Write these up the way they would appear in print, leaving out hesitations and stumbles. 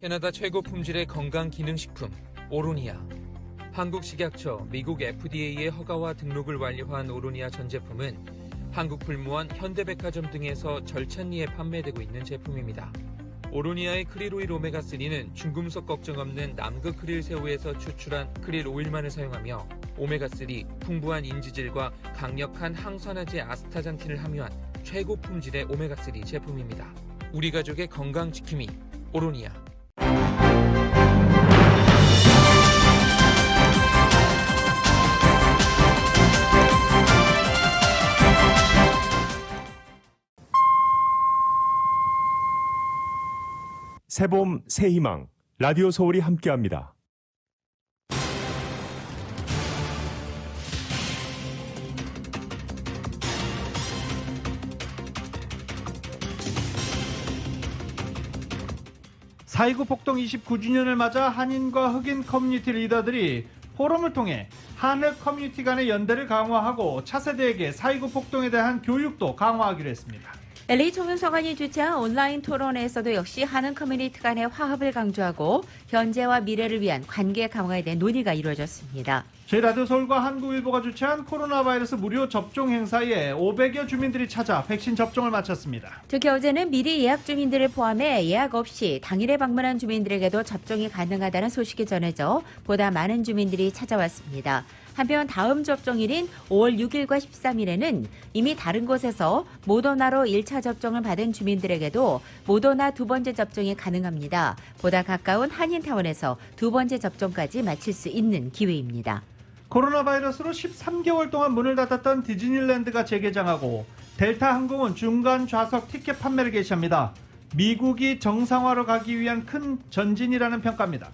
캐나다 최고 품질의 건강기능식품 오로니아. 한국식약처, 미국 FDA의 허가와 등록을 완료한 오로니아 전 제품은 한국불무원, 현대백화점 등에서 절찬리에 판매되고 있는 제품입니다. 오로니아의 크릴오일 오메가3는 중금속 걱정 없는 남극 크릴 새우에서 추출한 크릴 오일만을 사용하며 오메가3, 풍부한 인지질과 강력한 항산화제 아스타잔틴을 함유한 최고 품질의 오메가3 제품입니다. 우리 가족의 건강 지킴이 오로니아. 새봄 새희망 라디오 서울이 함께합니다. '4.19 폭동 29주년을 맞아 한인과 흑인 커뮤니티 리더들이 포럼을 통해 한흑 커뮤니티 간의 연대를 강화하고 차세대에게 4.19 폭동에 대한 교육도 강화하기로 했습니다. LA 총영서관이 주최한 온라인 토론회에서도 역시 한인 커뮤니티 간의 화합을 강조하고 현재와 미래를 위한 관계 강화에 대한 논의가 이루어졌습니다. 저희 라디오 서울과 한국일보가 주최한 코로나 바이러스 무료 접종 행사에 500여 주민들이 찾아 백신 접종을 마쳤습니다. 특히 어제는 미리 예약 주민들을 포함해 예약 없이 당일에 방문한 주민들에게도 접종이 가능하다는 소식이 전해져 보다 많은 주민들이 찾아왔습니다. 한편 다음 접종일인 5월 6일과 13일에는 이미 다른 곳에서 모더나로 1차 접종을 받은 주민들에게도 모더나 두 번째 접종이 가능합니다. 보다 가까운 한인타운에서 두 번째 접종까지 마칠 수 있는 기회입니다. 코로나 바이러스로 13개월 동안 문을 닫았던 디즈니랜드가 재개장하고 델타 항공은 중간 좌석 티켓 판매를 개시합니다. 미국이 정상화로 가기 위한 큰 전진이라는 평가입니다.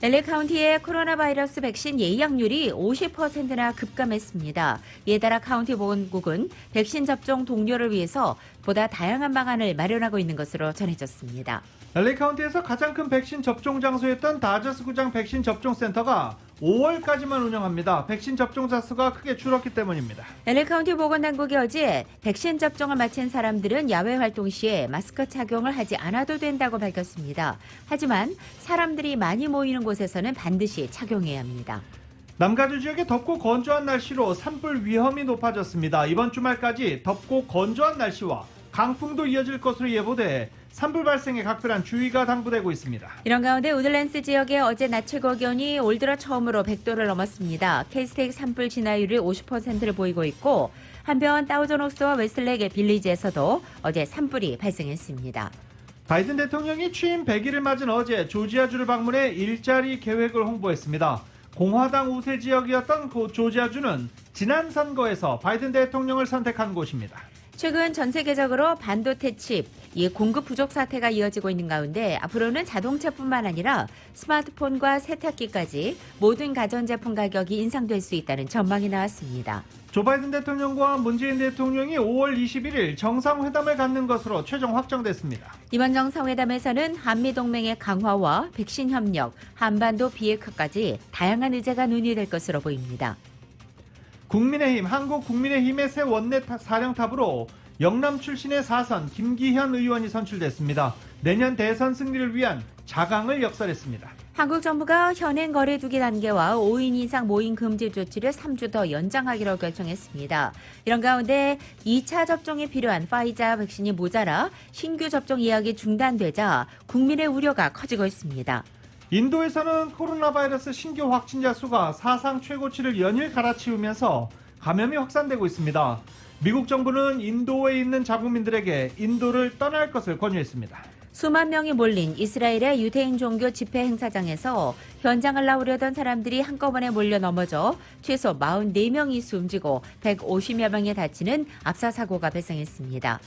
LA 카운티의 코로나 바이러스 백신 예약률이 50%나 급감했습니다. 이에 따라 카운티 보건국은 백신 접종 동료를 위해서 보다 다양한 방안을 마련하고 있는 것으로 전해졌습니다. LA 카운티에서 가장 큰 백신 접종 장소였던 다저스 구장 백신 접종 센터가 5월까지만 운영합니다. 백신 접종자 수가 크게 줄었기 때문입니다. LA 카운티 보건당국이 어제 백신 접종을 마친 사람들은 야외 활동 시에 마스크 착용을 하지 않아도 된다고 밝혔습니다. 하지만 사람들이 많이 모이는 곳에서는 반드시 착용해야 합니다. 남가주 지역의 덥고 건조한 날씨로 산불 위험이 높아졌습니다. 이번 주말까지 덥고 건조한 날씨와 강풍도 이어질 것으로 예보돼 산불 발생에 각별한 주의가 당부되고 있습니다. 이런 가운데 우드랜스 지역의 어제 낮 최고 기온이 올 들어 처음으로 100도를 넘었습니다. K-스테이크 산불 진화율이 50%를 보이고 있고 한편 다우존옥스와 웨슬렉의 빌리지에서도 어제 산불이 발생했습니다. 바이든 대통령이 취임 100일을 맞은 어제 조지아주를 방문해 일자리 계획을 홍보했습니다. 공화당 우세 지역이었던 조지아주는 지난 선거에서 바이든 대통령을 선택한 곳입니다. 최근 전 세계적으로 반도체 칩, 공급 부족 사태가 이어지고 있는 가운데 앞으로는 자동차뿐만 아니라 스마트폰과 세탁기까지 모든 가전제품 가격이 인상될 수 있다는 전망이 나왔습니다. 조 바이든 대통령과 문재인 대통령이 5월 21일 정상회담을 갖는 것으로 최종 확정됐습니다. 이번 정상회담에서는 한미동맹의 강화와 백신 협력, 한반도 비핵화까지 다양한 의제가 논의될 것으로 보입니다. 국민의힘, 한국국민의힘의 새 원내 사령탑으로 영남 출신의 4선 김기현 의원이 선출됐습니다. 내년 대선 승리를 위한 자강을 역설했습니다. 한국 정부가 현행 거래두기 단계와 5인 이상 모임 금지 조치를 3주 더 연장하기로 결정했습니다. 이런 가운데 2차 접종에 필요한 파이자 백신이 모자라 신규 접종 예약이 중단되자 국민의 우려가 커지고 있습니다. 인도에서는 코로나 바이러스 신규 확진자 수가 사상 최고치를 연일 갈아치우면서 감염이 확산되고 있습니다. 미국 정부는 인도에 있는 자국민들에게 인도를 떠날 것을 권유했습니다. 수만 명이 몰린 이스라엘의 유대인 종교 집회 행사장에서 현장을 나오려던 사람들이 한꺼번에 몰려 넘어져 최소 44명이 숨지고 150여 명이 다치는 압사 사고가 발생했습니다.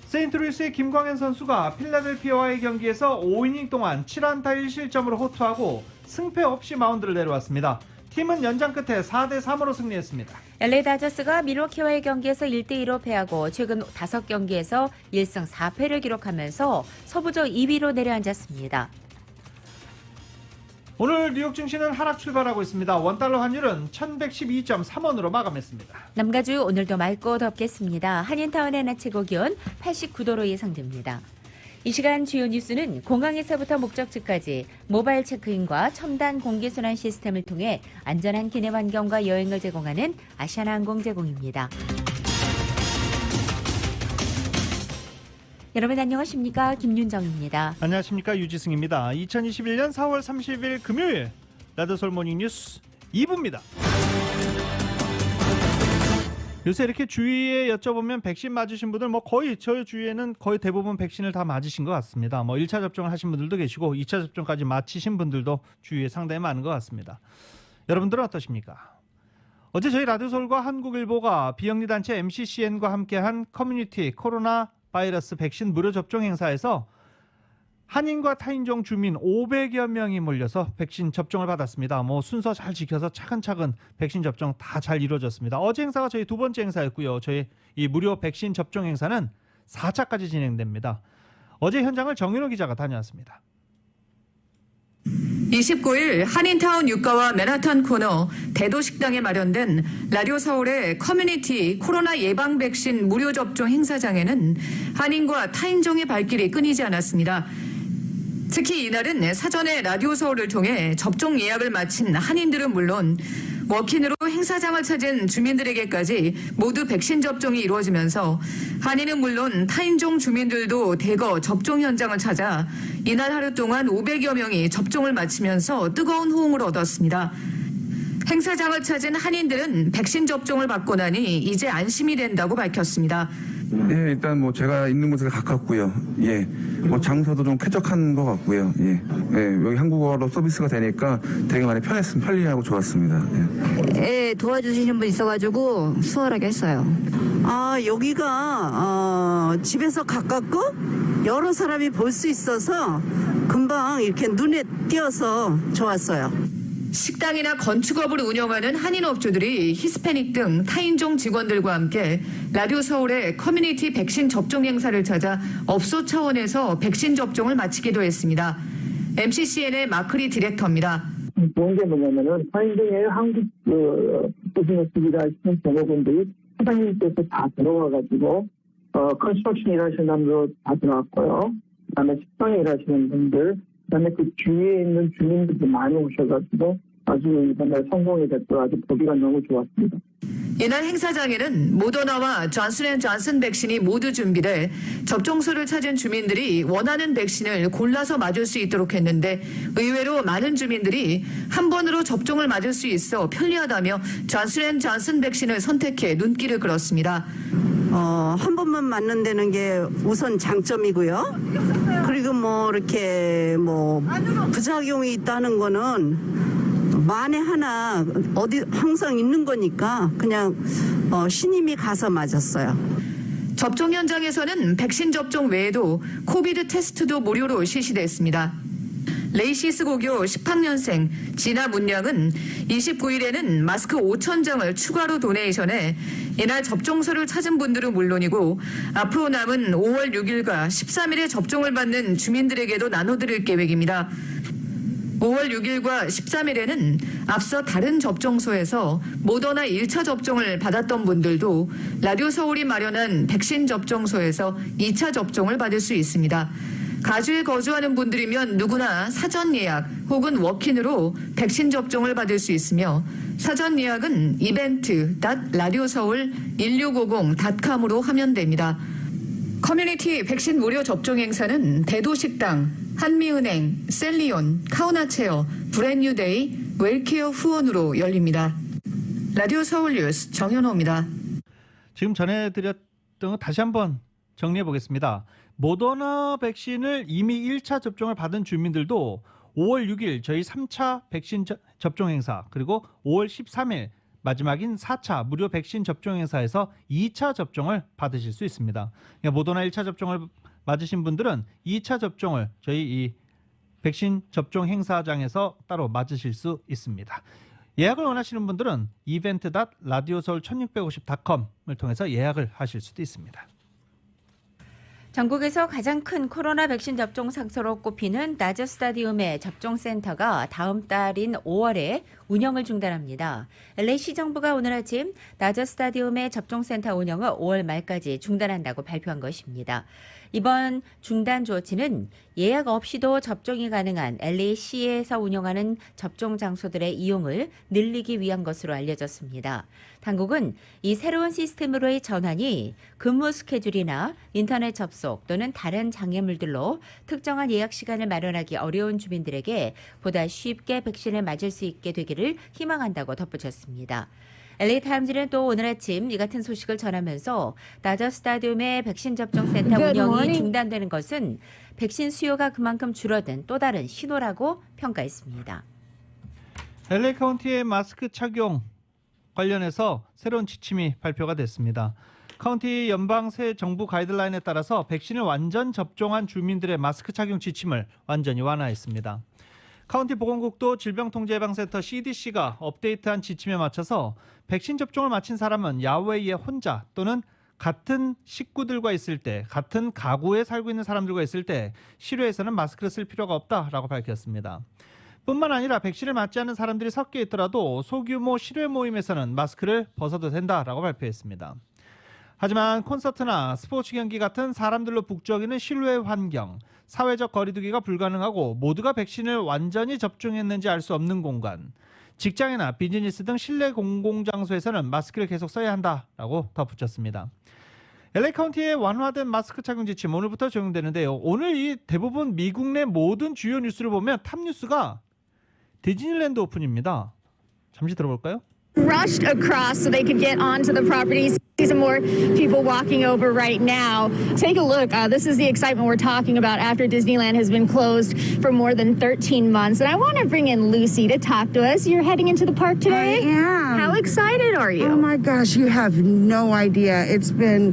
세인트루이스의 김광현 선수가 필라델피아와의 경기에서 5이닝 동안 7안타 1실점으로 호투하고 승패 없이 마운드를 내려왔습니다. 팀은 연장 끝에 4대3으로 승리했습니다. LA 다저스가 밀워키와의 경기에서 1대2로 패하고 최근 5경기에서 1승 4패를 기록하면서 서부조 2위로 내려앉았습니다. 오늘 뉴욕 증시는 하락 출발하고 있습니다. 원달러 환율은 1112.3원으로 마감했습니다. 남가주 오늘도 맑고 덥겠습니다. 한인타운의 낮 최고 기온 89도로 예상됩니다. 이 시간 주요 뉴스는 공항에서부터 목적지까지 모바일 체크인과 첨단 공기순환 시스템을 통해 안전한 기내 환경과 여행을 제공하는 아시아나항공 제공입니다. 여러분 안녕하십니까? 김윤정입니다. 안녕하십니까? 유지승입니다. 2021년 4월 30일 금요일 라디오서울 모닝뉴스 2부입니다. 요새 이렇게 주위에 여쭤보면 백신 맞으신 분들 거의 저희 주위에는 거의 대부분 백신을 다 맞으신 것 같습니다. 1차 접종을 하신 분들도 계시고 2차 접종까지 마치신 분들도 주위에 상당히 많은 것 같습니다. 여러분들은 어떠십니까? 어제 저희 라디오서울과 한국일보가 비영리단체 MCCN과 함께한 커뮤니티 코로나 바이러스 백신 무료 접종 행사에서 한인과 타인종 주민 500여 명이 몰려서 백신 접종을 받았습니다. 순서 잘 지켜서 차근차근 백신 접종 다 잘 이루어졌습니다. 어제 행사가 저희 두 번째 행사였고요. 저희 이 무료 백신 접종 행사는 4차까지 진행됩니다. 어제 현장을 정윤호 기자가 다녀왔습니다. 29일 한인타운 육가와 맨하탄 코너 대도식당에 마련된 라디오 서울의 커뮤니티 코로나 예방 백신 무료 접종 행사장에는 한인과 타인종의 발길이 끊이지 않았습니다. 특히 이날은 사전에 라디오 서울을 통해 접종 예약을 마친 한인들은 물론 워킹으로 행사장을 찾은 주민들에게까지 모두 백신 접종이 이루어지면서 한인은 물론 타인종 주민들도 대거 접종 현장을 찾아 이날 하루 동안 500여 명이 접종을 마치면서 뜨거운 호응을 얻었습니다. 행사장을 찾은 한인들은 백신 접종을 받고 나니 이제 안심이 된다고 밝혔습니다. 예, 일단 제가 있는 곳에 가깝고요. 예, 장소도 좀 쾌적한 것 같고요. 예, 여기 한국어로 서비스가 되니까 되게 많이 편리하고 좋았습니다. 예, 도와주시는 분 있어가지고 수월하게 했어요. 여기가 집에서 가깝고 여러 사람이 볼 수 있어서 금방 이렇게 눈에 띄어서 좋았어요. 식당이나 건축업을 운영하는 한인업주들이 히스패닉 등 타인종 직원들과 함께 라디오 서울의 커뮤니티 백신 접종 행사를 찾아 업소 차원에서 백신 접종을 마치기도 했습니다. MCCN의 마크리 디렉터입니다. 좋은 게 뭐냐면은 타인종의 한국 비즈니스기라 하시는 종업원들이 사장님께서 다 들어와가지고 컨스트럭션 일하시는 사람도 다 들어왔고요. 그다음에 식당에 일하시는 분들, 그다음에 그 주위에 있는 주민들도 많이 오셔가지고 아주 이번에 성공이 됐고 아주 보기가 너무 좋았습니다. 이날 행사장에는 모더나와 존슨앤존슨 백신이 모두 준비돼 접종소를 찾은 주민들이 원하는 백신을 골라서 맞을 수 있도록 했는데 의외로 많은 주민들이 한 번으로 접종을 맞을 수 있어 편리하다며 존슨앤존슨 백신을 선택해 눈길을 끌었습니다. 한 번만 맞는다는 게 우선 장점이고요. 그리고 이렇게 부작용이 있다는 거는 만에 하나 어디 항상 있는 거니까 그냥 신임이 가서 맞았어요. 접종 현장에서는 백신 접종 외에도 코비드 테스트도 무료로 실시됐습니다. 레이시스 고교 10학년생 진아 문양은 29일에는 마스크 5,000장을 추가로 도네이션해 이날 접종서를 찾은 분들은 물론이고 앞으로 남은 5월 6일과 13일에 접종을 받는 주민들에게도 나눠드릴 계획입니다. 5월 6일과 13일에는 앞서 다른 접종소에서 모더나 1차 접종을 받았던 분들도 라디오 서울이 마련한 백신 접종소에서 2차 접종을 받을 수 있습니다. 가주에 거주하는 분들이면 누구나 사전 예약 혹은 워킹으로 백신 접종을 받을 수 있으며 사전 예약은 event.radioseoul1650.com으로 하면 됩니다. 커뮤니티 백신 무료 접종 행사는 대도식당, 한미은행, 셀리온, 카우나체어, 브랜뉴데이, 웰케어 후원으로 열립니다. 라디오 서울 뉴스 정현호입니다. 지금 전해드렸던 거 다시 한번 정리해 보겠습니다. 모더나 백신을 이미 1차 접종을 받은 주민들도 5월 6일 저희 3차 백신 접종 행사 그리고 5월 13일 마지막인 4차 무료 백신 접종 행사에서 2차 접종을 받으실 수 있습니다. 그러니까 모더나 1차 접종을 맞으신 분들은 2차 접종을 저희 이 백신 접종 행사장에서 따로 맞으실 수 있습니다. 예약을 원하시는 분들은 event.radioseoul1650.com을 통해서 예약을 하실 수도 있습니다. 전국에서 가장 큰 코로나 백신 접종 상소로 꼽히는 나저 스타디움의 접종센터가 다음 달인 5월에 운영을 중단합니다. LA 시정부가 오늘 아침 다저 스타디움의 접종센터 운영을 5월 말까지 중단한다고 발표한 것입니다. 이번 중단 조치는 예약 없이도 접종이 가능한 LA시에서 운영하는 접종 장소들의 이용을 늘리기 위한 것으로 알려졌습니다. 당국은 이 새로운 시스템으로의 전환이 근무 스케줄이나 인터넷 접속 또는 다른 장애물들로 특정한 예약 시간을 마련하기 어려운 주민들에게 보다 쉽게 백신을 맞을 수 있게 되기를 희망한다고 덧붙였습니다. LA타임즈는 또 오늘 아침 이 같은 소식을 전하면서 다저 스타디움의 백신 접종 센터 운영이 중단되는 것은 백신 수요가 그만큼 줄어든 또 다른 신호라고 평가했습니다. LA 카운티의 마스크 착용 관련해서 새로운 지침이 발표가 됐습니다. 카운티 연방 새 정부 가이드라인에 따라서 백신을 완전 접종한 주민들의 마스크 착용 지침을 완전히 완화했습니다. 카운티 보건국도 질병통제예방센터 CDC가 업데이트한 지침에 맞춰서 백신 접종을 마친 사람은 야외에 혼자 또는 같은 식구들과 있을 때, 같은 가구에 살고 있는 사람들과 있을 때 실외에서는 마스크를 쓸 필요가 없다라고 밝혔습니다. 뿐만 아니라 백신을 맞지 않은 사람들이 섞여 있더라도 소규모 실외 모임에서는 마스크를 벗어도 된다라고 발표했습니다. 하지만 콘서트나 스포츠 경기 같은 사람들로 북적이는 실외 환경, 사회적 거리두기가 불가능하고 모두가 백신을 완전히 접종했는지 알 수 없는 공간, 직장이나 비즈니스 등 실내 공공장소에서는 마스크를 계속 써야 한다라고 덧붙였습니다. LA 카운티의 완화된 마스크 착용 지침 오늘부터 적용되는데요. 오늘 이 대부분 미국 내 모든 주요 뉴스를 보면 탑 뉴스가 디즈니랜드 오픈입니다. 잠시 들어볼까요? Rushed across so they could get onto the properties. See some more people walking over right now. Take a look. This is the excitement we're talking about after Disneyland has been closed for more than 13 months. And I want to bring in Lucy to talk to us. You're heading into the park today? I am. How excited are you? Oh my gosh, you have no idea. It's been,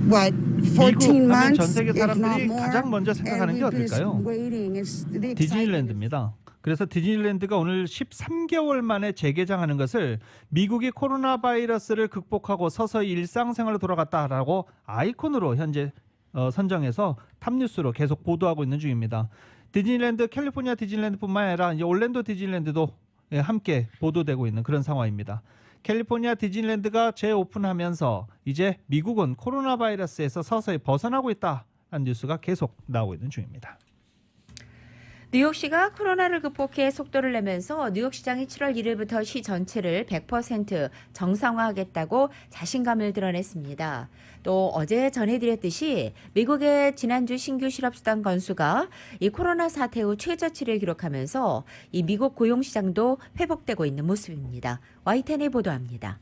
what, 14 미국 하면 months? 전 세계 if not 사람들이 more. 가장 먼저 생각하는 게 And we've been 어딜까요? waiting. It's the excitement. 디즈니랜드입니다. 그래서 디즈니랜드가 오늘 13개월 만에 재개장하는 것을 미국이 코로나 바이러스를 극복하고 서서히 일상생활로 돌아갔다라고 아이콘으로 현재 선정해서 탑뉴스로 계속 보도하고 있는 중입니다. 디즈니랜드, 캘리포니아 디즈니랜드뿐만 아니라 이제 올랜도 디즈니랜드도 함께 보도되고 있는 그런 상황입니다. 캘리포니아 디즈니랜드가 재오픈하면서 이제 미국은 코로나 바이러스에서 서서히 벗어나고 있다는 뉴스가 계속 나오고 있는 중입니다. 뉴욕시가 코로나를 극복해 속도를 내면서 뉴욕시장이 7월 1일부터 시 전체를 100% 정상화하겠다고 자신감을 드러냈습니다. 또 어제 전해드렸듯이 미국의 지난주 신규 실업수당 건수가 이 코로나 사태 후 최저치를 기록하면서 이 미국 고용시장도 회복되고 있는 모습입니다. YTN이 보도합니다.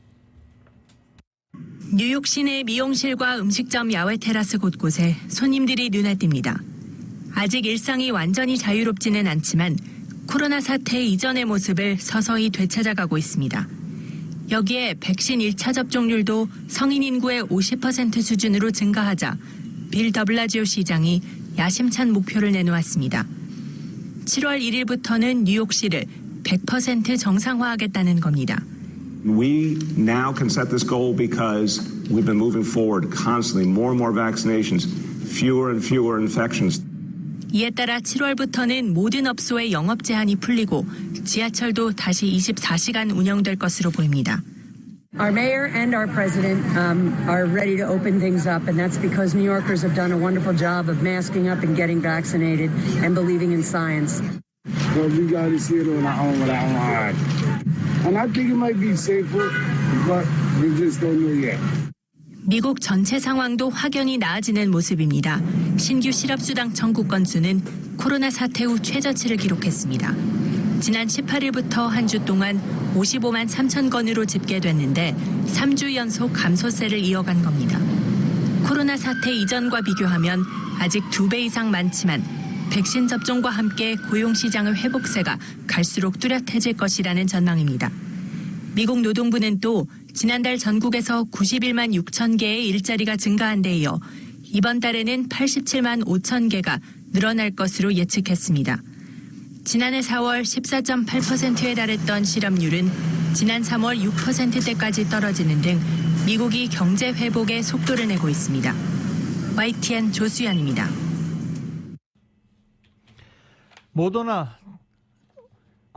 뉴욕 시내 미용실과 음식점 야외 테라스 곳곳에 손님들이 눈에 띕니다. 아직 일상이 완전히 자유롭지는 않지만 코로나 사태 이전의 모습을 서서히 되찾아가고 있습니다. 여기에 백신 1차 접종률도 성인 인구의 50% 수준으로 증가하자 빌 더블라지오 시장이 야심찬 목표를 내놓았습니다. 7월 1일부터는 뉴욕시를 100% 정상화하겠다는 겁니다. We now can set this goal because we've been moving forward constantly. More and more vaccinations, fewer and fewer infections. 이에 따라 7월부터는 모든 업소의 영업 제한이 풀리고 지하철도 다시 24시간 운영될 것으로 보입니다. Our mayor and our president are ready to open things up, and that's because New Yorkers have done a wonderful job of masking up and getting vaccinated and believing in science. Well, we got to see it on our own with our eyes. And I think it might be safer, but we just don't know yet. 미국 전체 상황도 확연히 나아지는 모습입니다. 신규 실업수당 청구 건수는 코로나 사태 후 최저치를 기록했습니다. 지난 18일부터 한 주 동안 55만 3천 건으로 집계됐는데 3주 연속 감소세를 이어간 겁니다. 코로나 사태 이전과 비교하면 아직 2배 이상 많지만 백신 접종과 함께 고용시장의 회복세가 갈수록 뚜렷해질 것이라는 전망입니다. 미국 노동부는 또 지난달 전국에서 91만 6천 개의 일자리가 증가한 데 이어 이번 달에는 87만 5천 개가 늘어날 것으로 예측했습니다. 지난해 4월 14.8%에 달했던 실업률은 지난 3월 6%대까지 떨어지는 등 미국이 경제 회복에 속도를 내고 있습니다. YTN 조수연입니다.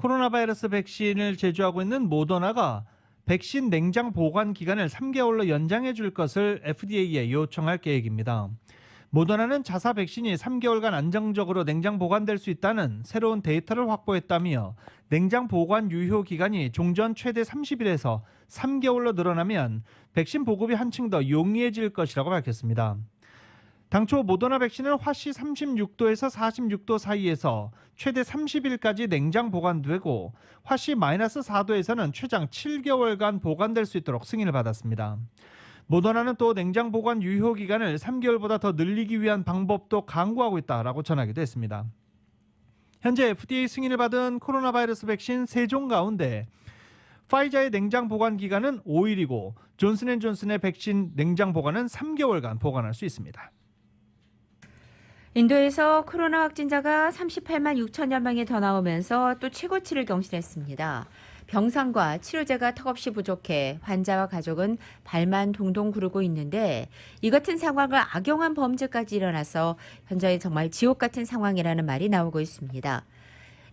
코로나 바이러스 백신을 제조하고 있는 모더나가 백신 냉장 보관 기간을 3개월로 연장해 줄 것을 FDA에 요청할 계획입니다. 모더나는 자사 백신이 3개월간 안정적으로 냉장 보관될 수 있다는 새로운 데이터를 확보했다며 냉장 보관 유효 기간이 종전 최대 30일에서 3개월로 늘어나면 백신 보급이 한층 더 용이해질 것이라고 밝혔습니다. 당초 모더나 백신은 화씨 36도에서 46도 사이에서 최대 30일까지 냉장 보관되고 화씨 -4도에서는 최장 7개월간 보관될 수 있도록 승인을 받았습니다. 모더나는 또 냉장 보관 유효 기간을 3개월보다 더 늘리기 위한 방법도 강구하고 있다라고 전하기도 했습니다. 현재 FDA 승인을 받은 코로나 바이러스 백신 3종 가운데 파이자의 냉장 보관 기간은 5일이고 존슨앤존슨의 백신 냉장 보관은 3개월간 보관할 수 있습니다. 인도에서 코로나 확진자가 38만 6천여 명이 더 나오면서 또 최고치를 경신했습니다. 병상과 치료제가 턱없이 부족해 환자와 가족은 발만 동동 구르고 있는데 이 같은 상황을 악용한 범죄까지 일어나서 현재 정말 지옥 같은 상황이라는 말이 나오고 있습니다.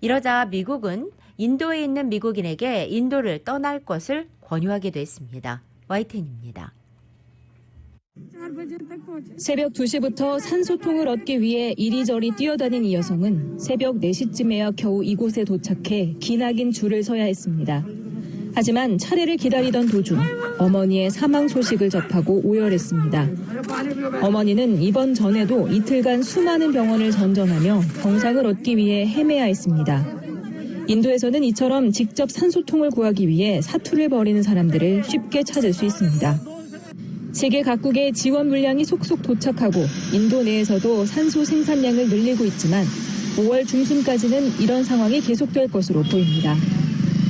이러자 미국은 인도에 있는 미국인에게 인도를 떠날 것을 권유하기도 했습니다. YTN입니다. 새벽 2시부터 산소통을 얻기 위해 이리저리 뛰어다닌 이 여성은 새벽 4시쯤에야 겨우 이곳에 도착해 기나긴 줄을 서야 했습니다. 하지만 차례를 기다리던 도중 어머니의 사망 소식을 접하고 오열했습니다. 어머니는 입원 전에도 이틀간 수많은 병원을 전전하며 병상을 얻기 위해 헤매야 했습니다. 인도에서는 이처럼 직접 산소통을 구하기 위해 사투를 벌이는 사람들을 쉽게 찾을 수 있습니다. 세계 각국의 지원 물량이 속속 도착하고 인도 내에서도 산소 생산량을 늘리고 있지만 5월 중순까지는 이런 상황이 계속될 것으로 보입니다.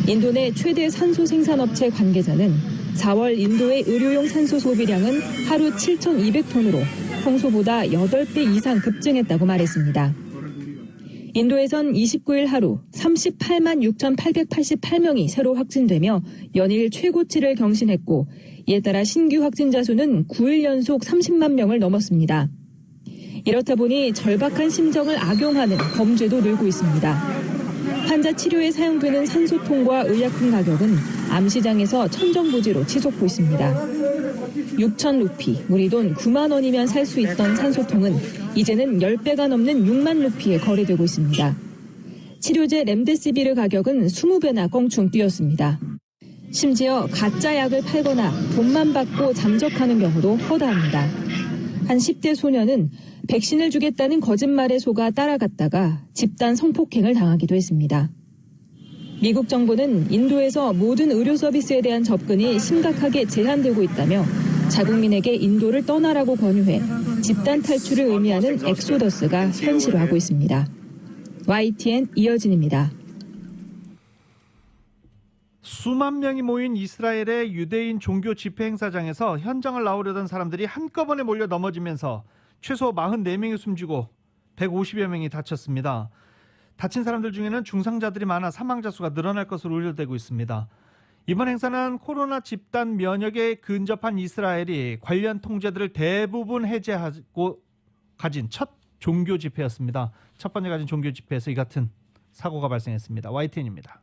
인도 내 최대 산소 생산업체 관계자는 4월 인도의 의료용 산소 소비량은 하루 7,200톤으로 평소보다 8배 이상 급증했다고 말했습니다. 인도에선 29일 하루 38만 6,888명이 새로 확진되며 연일 최고치를 경신했고 이에 따라 신규 확진자 수는 9일 연속 30만 명을 넘었습니다. 이렇다 보니 절박한 심정을 악용하는 범죄도 늘고 있습니다. 환자 치료에 사용되는 산소통과 의약품 가격은 암시장에서 천정부지로 치솟고 있습니다. 6천 루피, 우리 돈 9만 원이면 살 수 있던 산소통은 이제는 10배가 넘는 6만 루피에 거래되고 있습니다. 치료제 렘데시비르 가격은 20배나 껑충 뛰었습니다. 심지어 가짜 약을 팔거나 돈만 받고 잠적하는 경우도 허다합니다. 한 10대 소년은 백신을 주겠다는 거짓말에 속아 따라갔다가 집단 성폭행을 당하기도 했습니다. 미국 정부는 인도에서 모든 의료 서비스에 대한 접근이 심각하게 제한되고 있다며 자국민에게 인도를 떠나라고 권유해 집단 탈출을 의미하는 엑소더스가 현실화하고 있습니다. YTN 이어진입니다. 수만 명이 모인 이스라엘의 유대인 종교 집회 행사장에서 현장을 나오려던 사람들이 한꺼번에 몰려 넘어지면서 최소 44명이 숨지고 150여 명이 다쳤습니다. 다친 사람들 중에는 중상자들이 많아 사망자 수가 늘어날 것으로 우려되고 있습니다. 이번 행사는 코로나 집단 면역에 근접한 이스라엘이 관련 통제들을 대부분 해제하고 가진 첫 종교 집회였습니다. 첫 번째 가진 종교 집회에서 이 같은 사고가 발생했습니다. YTN입니다.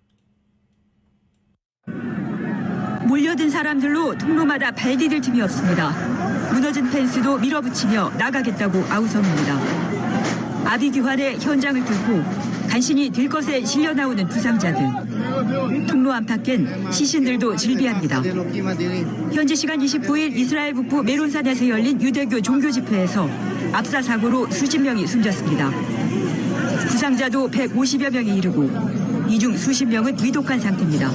몰려든 사람들로 통로마다 발 디딜 틈이 없습니다. 무너진 펜스도 밀어붙이며 나가겠다고 아우성입니다. 아비규환의 현장을 뚫고 간신히 들것에 실려 나오는 부상자들. 통로 안팎엔 시신들도 질비합니다. 현지 시간 29일 이스라엘 북부 메론산에서 열린 유대교 종교 집회에서 압사 사고로 수십 명이 숨졌습니다. 부상자도 150여 명에 이르고 이 중 수십 명은 위독한 상태입니다.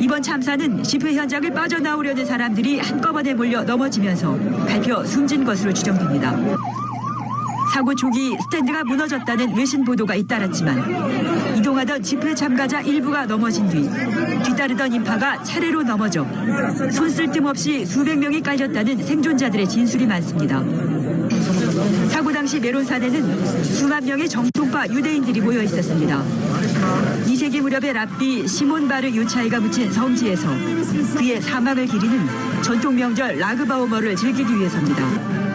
이번 참사는 집회 현장을 빠져나오려는 사람들이 한꺼번에 몰려 넘어지면서 밟혀 숨진 것으로 추정됩니다. 사고 초기 스탠드가 무너졌다는 외신 보도가 잇따랐지만 이동하던 집회 참가자 일부가 넘어진 뒤 뒤따르던 인파가 차례로 넘어져 손 쓸 틈 없이 수백 명이 깔렸다는 생존자들의 진술이 많습니다. 사고 당시 메론산에는 수만 명의 정통파 유대인들이 모여 있었습니다. 2세기 무렵에 랍비 시몬 바르 요차이가 묻힌 성지에서 그의 사망을 기리는 전통 명절 라그바오머를 즐기기 위해서입니다.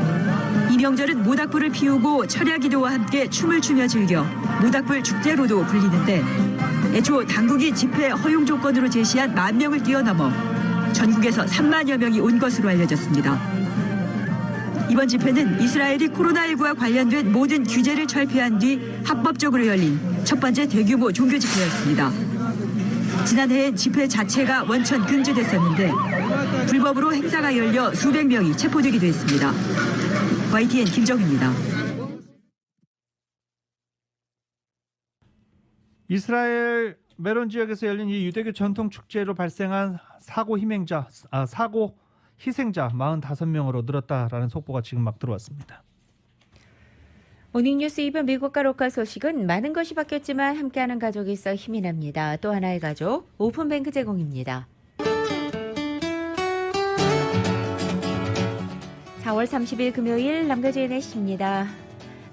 이 명절은 모닥불을 피우고 철야 기도와 함께 춤을 추며 즐겨 모닥불 축제로도 불리는데 애초 당국이 집회 허용 조건으로 제시한 10,000명을 뛰어넘어 전국에서 30,000여 명이 온 것으로 알려졌습니다. 이번 집회는 이스라엘이 코로나19와 관련된 모든 규제를 철폐한 뒤 합법적으로 열린 첫 번째 대규모 종교 집회였습니다. 지난해엔 집회 자체가 원천 금지됐었는데 불법으로 행사가 열려 수백 명이 체포되기도 했습니다. YTN 김정희입니다. 이스라엘 메론 지역에서 열린 이 유대교 전통 축제로 발생한 사고 희생자 45명으로 늘었다라는 속보가 지금 막 들어왔습니다. 모닝뉴스 2부 미국과 로컬 소식은 많은 것이 바뀌었지만 함께하는 가족이 있어 힘이 납니다. 또 하나의 가족, 오픈뱅크 제공입니다. 4월 30일 금요일 남가주의 날씨입니다.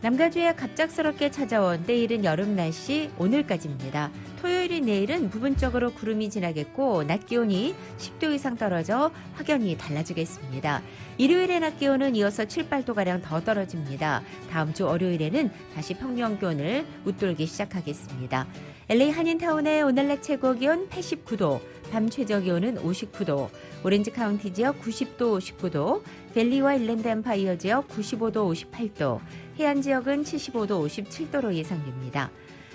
남가주에 갑작스럽게 찾아온 때이른 여름 날씨 오늘까지입니다. 토요일인 내일은 부분적으로 구름이 지나겠고 낮 기온이 10도 이상 떨어져 확연히 달라지겠습니다. 일요일의 낮 기온은 이어서 7, 8도가량 더 떨어집니다. 다음 주 월요일에는 다시 평년 기온을 웃돌기 시작하겠습니다. LA 한인타운의 오늘 낮 최고 기온 89도, 밤 최저 기온은 59도, 오렌지 카운티 지역 90도, 19도, 밸리와 일랜드 엠파이어 지역 95도, 58도, 해안 지역은 75도, 57도로 예상됩니다.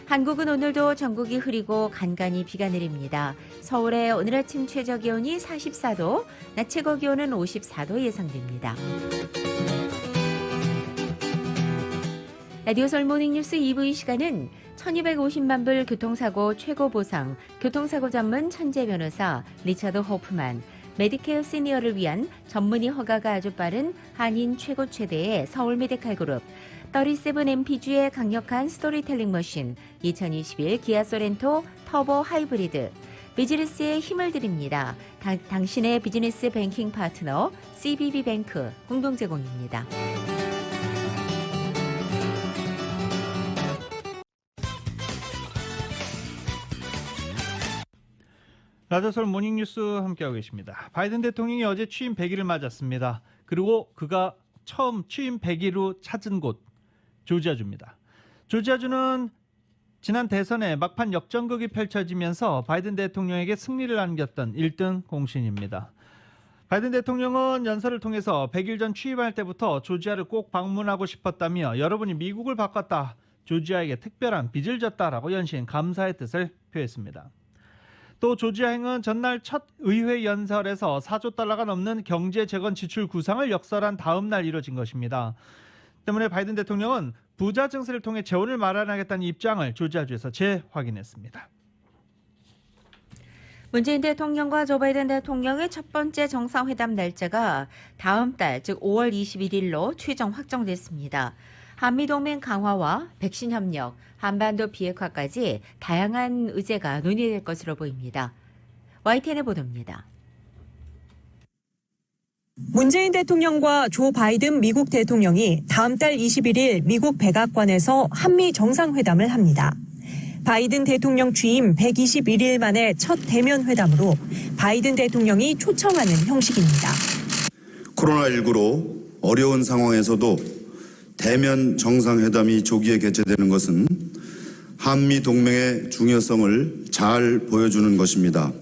한국은 오늘도 전국이 흐리고 간간히 비가 내립니다. 서울의 오늘 아침 최저 기온이 44도, 낮 최고 기온은 54도 예상됩니다. 라디오 서울 모닝뉴스 2부 이 시간은 1250만 불 교통사고 최고 보상, 교통사고 전문 천재 변호사 리처드 호프만, 메디케어 시니어를 위한 전문의 허가가 아주 빠른 한인 최고 최대의 서울 메디칼 그룹, 37MPG의 강력한 스토리텔링 머신, 2021 기아 소렌토 터보 하이브리드, 비즈니스에 힘을 드립니다. 당신의 비즈니스 뱅킹 파트너 CBB뱅크 공동 제공입니다. 라디오 서울 모닝뉴스 함께하고 계십니다. 바이든 대통령이 어제 취임 100일을 맞았습니다. 그리고 그가 처음 취임 100일 후 찾은 곳 조지아주입니다. 조지아주는 지난 대선에 막판 역전극이 펼쳐지면서 바이든 대통령에게 승리를 안겼던 1등 공신입니다. 바이든 대통령은 연설을 통해서 100일 전 취임할 때부터 조지아를 꼭 방문하고 싶었다며 여러분이 미국을 바꿨다, 조지아에게 특별한 빚을 졌다라고 연신 감사의 뜻을 표했습니다. 또 조지아행은 전날 첫 의회 연설에서 4조 달러가 넘는 경제 재건 지출 구상을 역설한 다음 날 이뤄진 것입니다. 때문에 바이든 대통령은 부자 증세를 통해 재원을 마련하겠다는 입장을 조지아주에서 재확인했습니다. 문재인 대통령과 조 바이든 대통령의 첫 번째 정상회담 날짜가 다음 달, 즉 5월 21일로 최종 확정됐습니다. 한미동맹 강화와 백신 협력, 한반도 비핵화까지 다양한 의제가 논의될 것으로 보입니다. YTN의 보도입니다. 문재인 대통령과 조 바이든 미국 대통령이 다음 달 21일 미국 백악관에서 한미 정상회담을 합니다. 바이든 대통령 취임 121일 만에 첫 대면 회담으로 바이든 대통령이 초청하는 형식입니다. 코로나19로 어려운 상황에서도 대면 정상회담이 조기에 개최되는 것은 한미 동맹의 중요성을 잘 보여주는 것입니다.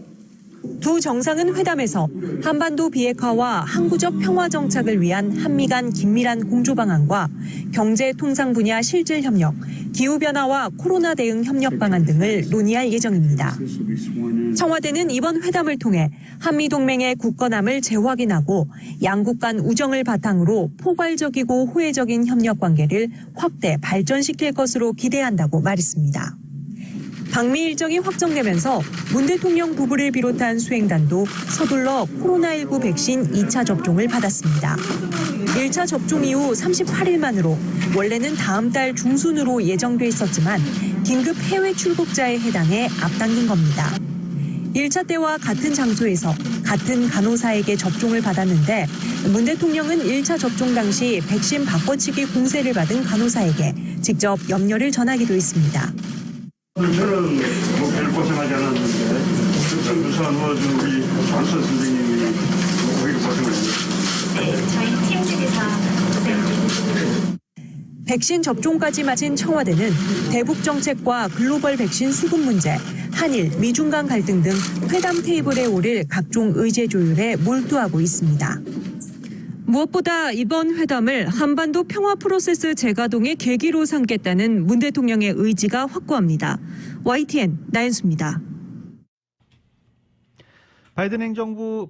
두 정상은 회담에서 한반도 비핵화와 항구적 평화 정착을 위한 한미 간 긴밀한 공조 방안과 경제 통상 분야 실질 협력, 기후변화와 코로나 대응 협력 방안 등을 논의할 예정입니다. 청와대는 이번 회담을 통해 한미 동맹의 굳건함을 재확인하고 양국 간 우정을 바탕으로 포괄적이고 호혜적인 협력 관계를 확대 발전시킬 것으로 기대한다고 말했습니다. 방미 일정이 확정되면서 문 대통령 부부를 비롯한 수행단도 서둘러 코로나19 백신 2차 접종을 받았습니다. 1차 접종 이후 38일 만으로 원래는 다음 달 중순으로 예정돼 있었지만 긴급 해외 출국자에 해당해 앞당긴 겁니다. 1차 때와 같은 장소에서 같은 간호사에게 접종을 받았는데 문 대통령은 1차 접종 당시 백신 바꿔치기 공세를 받은 간호사에게 직접 염려를 전하기도 했습니다. 저는 별 고생하지 않았는데 유사한 도와준 우리 간호사 선생님이 오히려 고생을 했어요. 네, 저희 팀 중에서 고생을 백신 접종까지 마친 청와대는 대북 정책과 글로벌 백신 수급 문제, 한일, 미중 간 갈등 등 회담 테이블에 오를 각종 의제 조율에 몰두하고 있습니다. 무엇보다 이번 회담을 한반도 평화 프로세스 재가동의 계기로 삼겠다는 문 대통령의 의지가 확고합니다. YTN 나연수입니다. 바이든 행정부의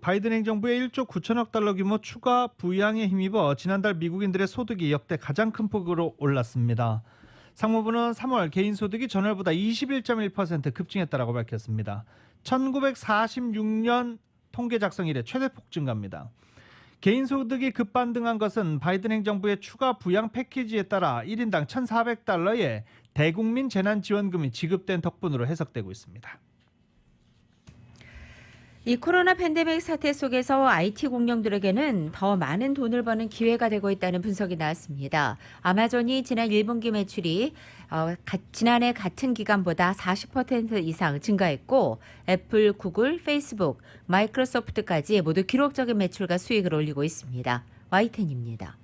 1조 9천억 달러 규모 추가 부양에 힘입어 지난달 미국인들의 소득이 역대 가장 큰 폭으로 올랐습니다. 상무부는 3월 개인 소득이 전월보다 21.1% 급증했다고 밝혔습니다. 1946년 통계 작성 이래 최대폭 증가입니다. 개인 소득이 급반등한 것은 바이든 행정부의 추가 부양 패키지에 따라 1인당 1,400달러의 대국민 재난지원금이 지급된 덕분으로 해석되고 있습니다. 이 코로나 팬데믹 사태 속에서 IT 공룡들에게는 더 많은 돈을 버는 기회가 되고 있다는 분석이 나왔습니다. 아마존이 지난 1분기 매출이 지난해 같은 기간보다 40% 이상 증가했고 애플, 구글, 페이스북, 마이크로소프트까지 모두 기록적인 매출과 수익을 올리고 있습니다. YTN입니다.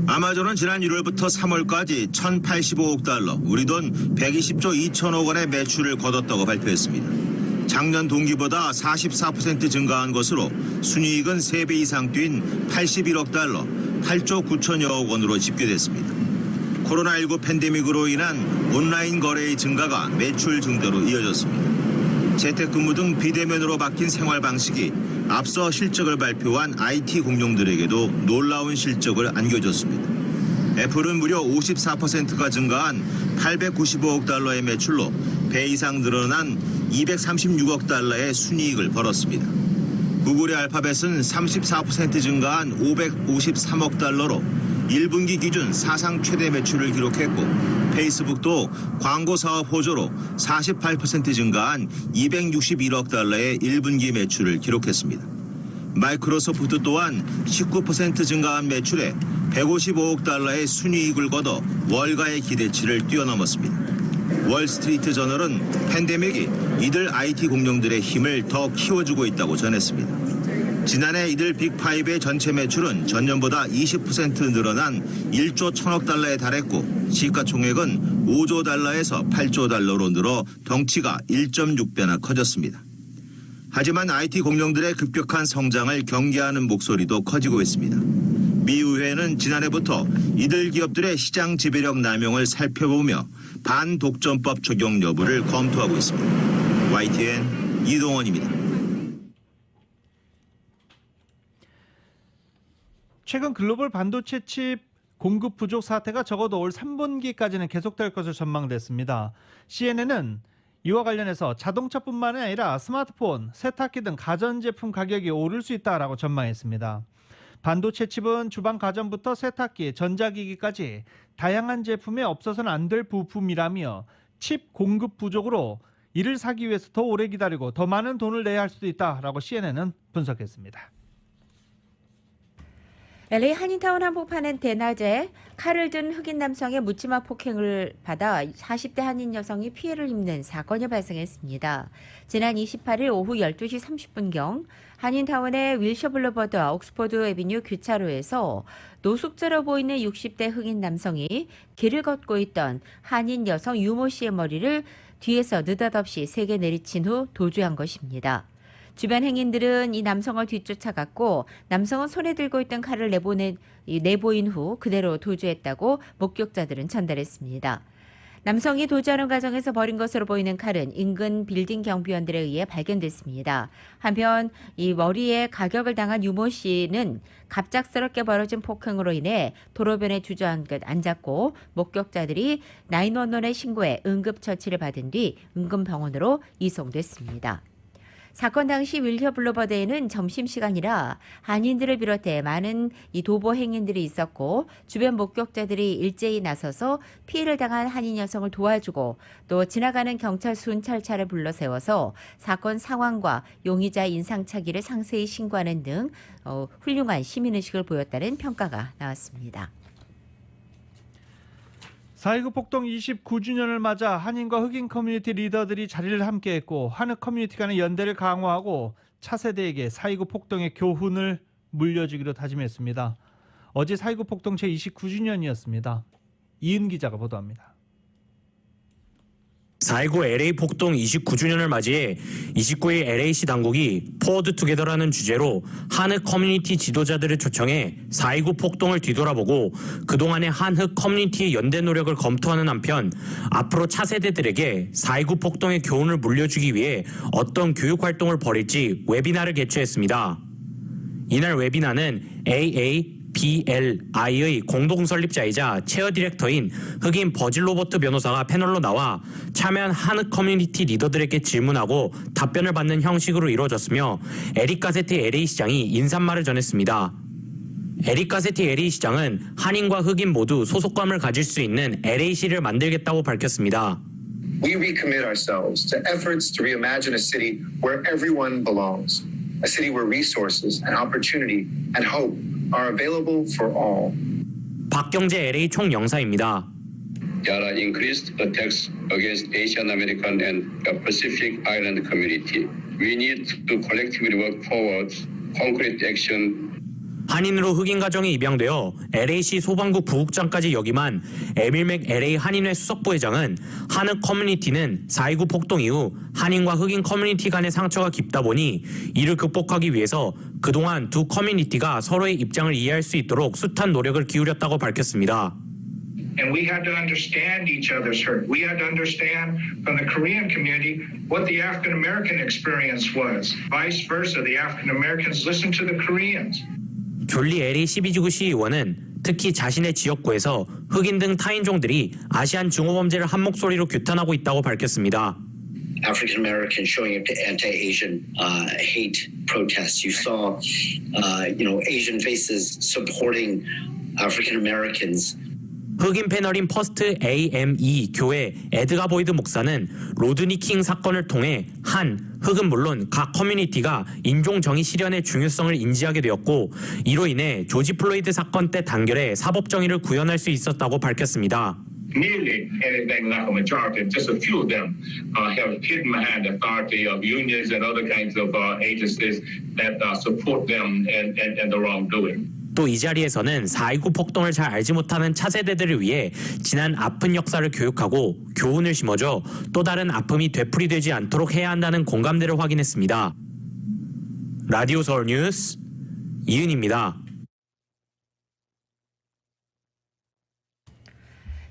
아마존은 지난 1월부터 3월까지 1,085억 달러, 우리 돈 120조 2천억 원의 매출을 거뒀다고 발표했습니다. 작년 동기보다 44% 증가한 것으로 순이익은 3배 이상 뛴 81억 달러, 8조 9천여억 원으로 집계됐습니다. 코로나19 팬데믹으로 인한 온라인 거래의 증가가 매출 증대로 이어졌습니다. 재택근무 등 비대면으로 바뀐 생활 방식이 앞서 실적을 발표한 IT 공룡들에게도 놀라운 실적을 안겨줬습니다. 애플은 무려 54%가 증가한 895억 달러의 매출로 배 이상 늘어난 236억 달러의 순이익을 벌었습니다. 구글의 알파벳은 34% 증가한 553억 달러로 1분기 기준 사상 최대 매출을 기록했고 페이스북도 광고 사업 호조로 48% 증가한 261억 달러의 1분기 매출을 기록했습니다. 마이크로소프트 또한 19% 증가한 매출에 155억 달러의 순이익을 거둬 월가의 기대치를 뛰어넘었습니다. 월스트리트 저널은 팬데믹이 이들 IT 공룡들의 힘을 더 키워주고 있다고 전했습니다. 지난해 이들 빅5의 전체 매출은 전년보다 20% 늘어난 1조 1천억 달러에 달했고 시가총액은 5조 달러에서 8조 달러로 늘어 덩치가 1.6배나 커졌습니다. 하지만 IT 공룡들의 급격한 성장을 경계하는 목소리도 커지고 있습니다. 미 의회는 지난해부터 이들 기업들의 시장 지배력 남용을 살펴보며 반독점법 적용 여부를 검토하고 있습니다. YTN 이동원입니다. 최근 글로벌 반도체 칩 공급 부족 사태가 적어도 올 3분기까지는 계속될 것으로 전망됐습니다. CNN은 이와 관련해서 자동차뿐만 아니라 스마트폰, 세탁기 등 가전제품 가격이 오를 수 있다라고 전망했습니다. 반도체 칩은 주방 가전부터 세탁기, 전자기기까지 다양한 제품에 없어서는 안 될 부품이라며 칩 공급 부족으로 이를 사기 위해서 더 오래 기다리고 더 많은 돈을 내야 할 수도 있다라고 CNN은 분석했습니다. LA 한인타운 한복판은 대낮에 칼을 든 흑인 남성의 묻지마 폭행을 받아 40대 한인 여성이 피해를 입는 사건이 발생했습니다. 지난 28일 오후 12시 30분경 한인타운의 윌셔 블루버드 옥스포드 애비뉴 교차로에서 노숙자로 보이는 60대 흑인 남성이 길을 걷고 있던 한인 여성 유모 씨의 머리를 뒤에서 느닷없이 세게 내리친 후 도주한 것입니다. 주변 행인들은 이 남성을 뒤쫓아갔고 남성은 손에 들고 있던 칼을 내보인 후 그대로 도주했다고 목격자들은 전달했습니다. 남성이 도주하는 과정에서 버린 것으로 보이는 칼은 인근 빌딩 경비원들에 의해 발견됐습니다. 한편 이 머리에 가격을 당한 유모 씨는 갑작스럽게 벌어진 폭행으로 인해 도로변에 주저앉아 앉았고 목격자들이 911에 신고해 응급처치를 받은 뒤 응급병원으로 이송됐습니다. 사건 당시 윌셔 블루버드에는 점심시간이라 한인들을 비롯해 많은 이 도보 행인들이 있었고 주변 목격자들이 일제히 나서서 피해를 당한 한인 여성을 도와주고 또 지나가는 경찰 순찰차를 불러 세워서 사건 상황과 용의자 인상착의를 상세히 신고하는 등 훌륭한 시민의식을 보였다는 평가가 나왔습니다. 4.19 폭동 29주년을 맞아 한인과 흑인 커뮤니티 리더들이 자리를 함께했고 한국 커뮤니티 간의 연대를 강화하고 차세대에게 4.19 폭동의 교훈을 물려주기로 다짐했습니다. 어제 4.19 폭동 제29주년이었습니다. 이은 기자가 보도합니다. 4.19 LA 폭동 29주년을 맞이해 29일 LA시 당국이 포워드 투게더라는 주제로 한흑 커뮤니티 지도자들을 초청해 4.19 폭동을 뒤돌아보고 그동안의 한흑 커뮤니티의 연대 노력을 검토하는 한편 앞으로 차세대들에게 4.19 폭동의 교훈을 물려주기 위해 어떤 교육 활동을 벌일지 웨비나를 개최했습니다. 이날 웨비나는 AAPLI의 공동 설립자이자 체어 디렉터인 흑인 버질 로버트 변호사가 패널로 나와 참여한 한흑 커뮤니티 리더들에게 질문하고 답변을 받는 형식으로 이루어졌으며 에릭 가세티 LA 시장이 인사말을 전했습니다. 에릭 가세티 LA 시장은 한인과 흑인 모두 소속감을 가질 수 있는 LA시를 만들겠다고 밝혔습니다. We recommit ourselves to efforts to reimagine a city where everyone belongs, a city where resources and opportunity and hope are available for all. 박경재 LA 총영사입니다. There are increased attacks against Asian American and Pacific Island community. We need to collectively work towards concrete action. 한인으로 흑인 가정에 입양되어 LA시 소방국 부국장까지 역임한 에밀맥 LA 한인회 수석부회장은 한흑 커뮤니티는 4.19 폭동 이후 한인과 흑인 커뮤니티 간의 상처가 깊다 보니 이를 극복하기 위해서 그동안 두 커뮤니티가 서로의 입장을 이해할 수 있도록 숱한 노력을 기울였다고 밝혔습니다. And we had to understand each other's hurt. We had to understand from the Korean community what the African American experience was. Vice versa, the African Americans listened to the Koreans. 졸리 LA 12지구 시의원은 특히 자신의 지역구에서 흑인 등 타인종들이 아시안 증오범죄를 한 목소리로 규탄하고 있다고 밝혔습니다. African Americans showing up to anti-Asian hate protests. You saw, Asian faces supporting African Americans. 흑인 패널인 퍼스트 AME 교회 에드가 보이드 목사는 로드니 킹 사건을 통해 흑은 물론 각 커뮤니티가 인종 정의 실현의 중요성을 인지하게 되었고 이로 인해 조지 플로이드 사건 때 단결에 사법 정의를 구현할 수 있었다고 밝혔습니다. Nearly anything like a majority, just a few of them have hidden behind the authority of unions and other kinds of agencies that support them in the wrongdoing. 또 이 자리에서는 4.19 폭동을 잘 알지 못하는 차세대들을 위해 지난 아픈 역사를 교육하고 교훈을 심어줘 또 다른 아픔이 되풀이되지 않도록 해야 한다는 공감대를 확인했습니다. 라디오 서울 뉴스 이은입니다.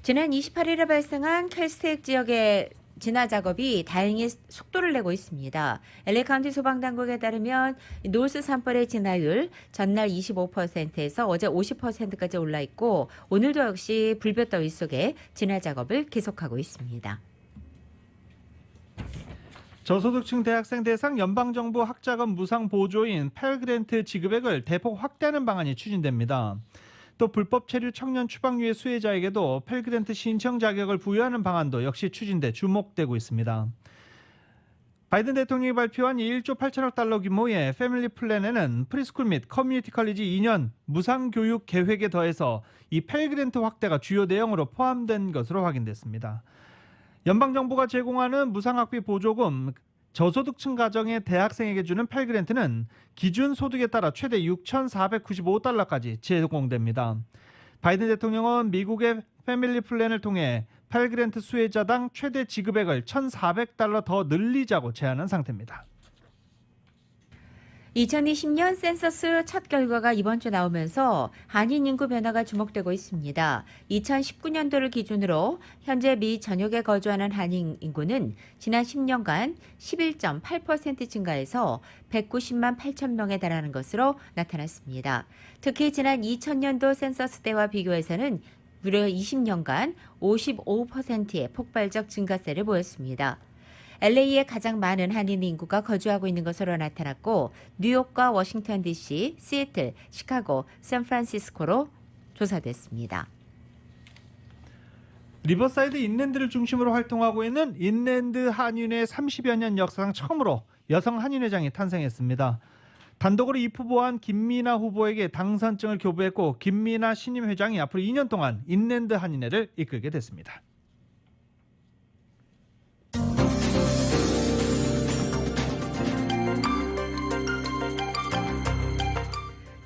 지난 28일에 발생한 캘스텍 지역의 진화 작업이 다행히 속도를 내고 있습니다. LA 카운티 소방당국에 따르면 노스 산벌의 진화율 전날 25%에서 어제 50%까지 올라 있고 오늘도 역시 불볕더위 속에 진화 작업을 계속하고 있습니다. 저소득층 대학생 대상 연방정부 학자금 무상 보조인 펠그랜트 지급액을 대폭 확대하는 방안이 추진됩니다. 또 불법 체류 청년 추방유예 수혜자에게도 펠그랜트 신청 자격을 부여하는 방안도 역시 추진돼 주목되고 있습니다. 바이든 대통령이 발표한 1조 8천억 달러 규모의 패밀리 플랜에는 프리스쿨 및 커뮤니티 컬리지 2년 무상 교육 계획에 더해서 이 펠그랜트 확대가 주요 내용으로 포함된 것으로 확인됐습니다. 연방정부가 제공하는 무상학비 보조금 저소득층 가정의 대학생에게 주는 펠그랜트는 기준 소득에 따라 최대 6,495달러까지 제공됩니다. 바이든 대통령은 미국의 패밀리 플랜을 통해 펠그랜트 수혜자당 최대 지급액을 1,400달러 더 늘리자고 제안한 상태입니다. 2020년 센서스 첫 결과가 이번 주 나오면서 한인 인구 변화가 주목되고 있습니다. 2019년도를 기준으로 현재 미 전역에 거주하는 한인 인구는 지난 10년간 11.8% 증가해서 190만 8천 명에 달하는 것으로 나타났습니다. 특히 지난 2000년도 센서스 때와 비교해서는 무려 20년간 55%의 폭발적 증가세를 보였습니다. LA에 가장 많은 한인 인구가 거주하고 있는 것으로 나타났고 뉴욕과 워싱턴 DC, 시애틀, 시카고, 샌프란시스코로 조사됐습니다. 리버사이드 인랜드를 중심으로 활동하고 있는 인랜드 한인회 30여 년 역사상 처음으로 여성 한인회장이 탄생했습니다. 단독으로 입후보한 김미나 후보에게 당선증을 교부했고 김미나 신임 회장이 앞으로 2년 동안 인랜드 한인회를 이끌게 됐습니다.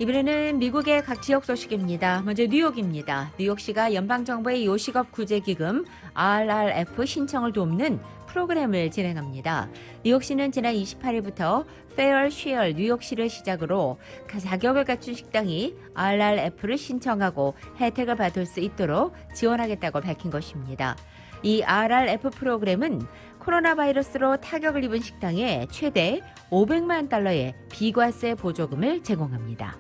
이번에는 미국의 각 지역 소식입니다. 먼저 뉴욕입니다. 뉴욕시가 연방정부의 요식업 구제기금 RRF 신청을 돕는 프로그램을 진행합니다. 뉴욕시는 지난 28일부터 Fair Share 뉴욕시를 시작으로 자격을 갖춘 식당이 RRF를 신청하고 혜택을 받을 수 있도록 지원하겠다고 밝힌 것입니다. 이 RRF 프로그램은 코로나 바이러스로 타격을 입은 식당에 최대 500만 달러의 비과세 보조금을 제공합니다.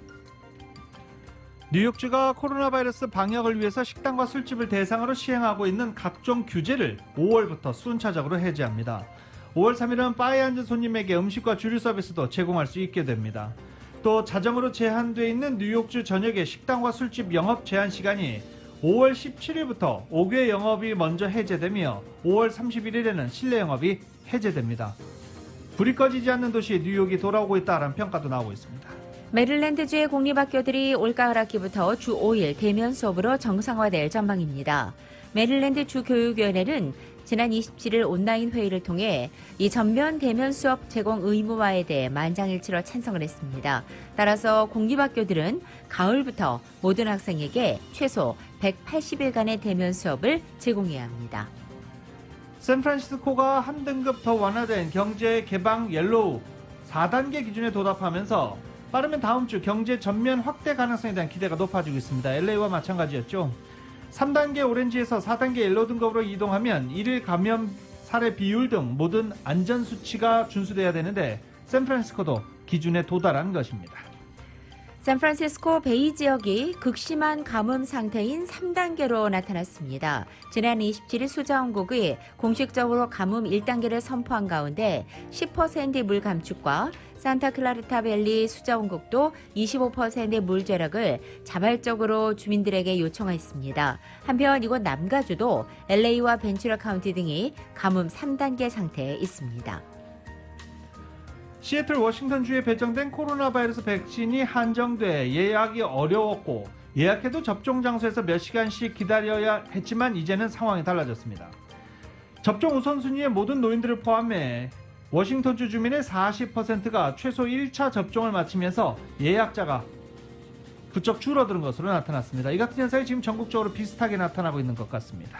뉴욕주가 코로나 바이러스 방역을 위해서 식당과 술집을 대상으로 시행하고 있는 각종 규제를 5월부터 순차적으로 해제합니다. 5월 3일은 바에 앉은 손님에게 음식과 주류 서비스도 제공할 수 있게 됩니다. 또 자정으로 제한돼 있는 뉴욕주 전역의 식당과 술집 영업 제한 시간이 5월 17일부터 5개 영업이 먼저 해제되며 5월 31일에는 실내 영업이 해제됩니다. 불이 꺼지지 않는 도시 뉴욕이 돌아오고 있다는 평가도 나오고 있습니다. 메릴랜드주의 공립학교들이 올가을 학기부터 주 5일 대면 수업으로 정상화될 전망입니다. 메릴랜드 주교육위원회는 지난 27일 온라인 회의를 통해 이 전면 대면 수업 제공 의무화에 대해 만장일치로 찬성을 했습니다. 따라서 공립학교들은 가을부터 모든 학생에게 최소 180일간의 대면 수업을 제공해야 합니다. 샌프란시스코가 한 등급 더 완화된 경제 개방 옐로우 4단계 기준에 도달하면서 빠르면 다음 주 경제 전면 확대 가능성에 대한 기대가 높아지고 있습니다. LA와 마찬가지였죠. 3단계 오렌지에서 4단계 옐로우 등급으로 이동하면 1일 감염 사례 비율 등 모든 안전수치가 준수돼야 되는데 샌프란시스코도 기준에 도달한 것입니다. 샌프란시스코 베이 지역이 극심한 가뭄 상태인 3단계로 나타났습니다. 지난 27일 수자원국이 공식적으로 가뭄 1단계를 선포한 가운데 10%의 물 감축과 산타클라르타 밸리 수자원국도 25%의 물 절약을 자발적으로 주민들에게 요청했습니다. 한편 이곳 남가주도 LA와 벤츄라 카운티 등이 가뭄 3단계 상태에 있습니다. 시애틀 워싱턴주에 배정된 코로나 바이러스 백신이 한정돼 예약이 어려웠고 예약해도 접종 장소에서 몇 시간씩 기다려야 했지만 이제는 상황이 달라졌습니다. 접종 우선순위에 모든 노인들을 포함해 워싱턴주 주민의 40%가 최소 1차 접종을 마치면서 예약자가 부쩍 줄어드는 것으로 나타났습니다. 이 같은 현상이 지금 전국적으로 비슷하게 나타나고 있는 것 같습니다.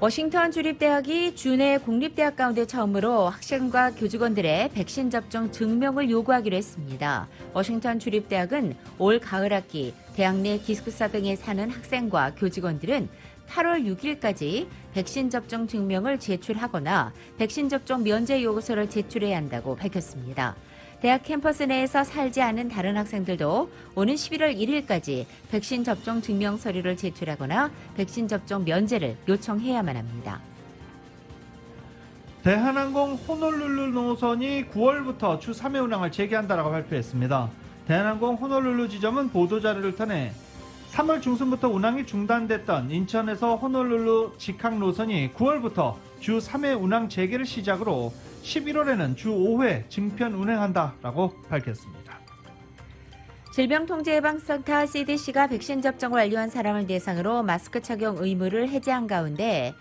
워싱턴 주립대학이 주내 공립대학 가운데 처음으로 학생과 교직원들의 백신 접종 증명을 요구하기로 했습니다. 워싱턴 주립대학은 올 가을 학기 대학 내 기숙사 등에 사는 학생과 교직원들은 8월 6일까지 백신 접종 증명을 제출하거나 백신 접종 면제 요구서를 제출해야 한다고 밝혔습니다. 대학 캠퍼스 내에서 살지 않은 다른 학생들도 오는 11월 1일까지 백신 접종 증명 서류를 제출하거나 백신 접종 면제를 요청해야만 합니다. 대한항공 호놀룰루 노선이 9월부터 주 3회 운항을 재개한다라고 발표했습니다. 대한항공 호놀룰루 지점은 보도자료를 통해 3월 중순부터 운항이 중단됐던 인천에서 호놀룰루 직항 노선이 9월부터 주 3회 운항 재개를 시작으로 11월에는 주 5회 증편 운행한다라고 밝혔습니다. 질병통제예방센터 CDC가 백신 접종을 완료한 사람을 대상으로 마스크 착용 의무를 해제한 가운데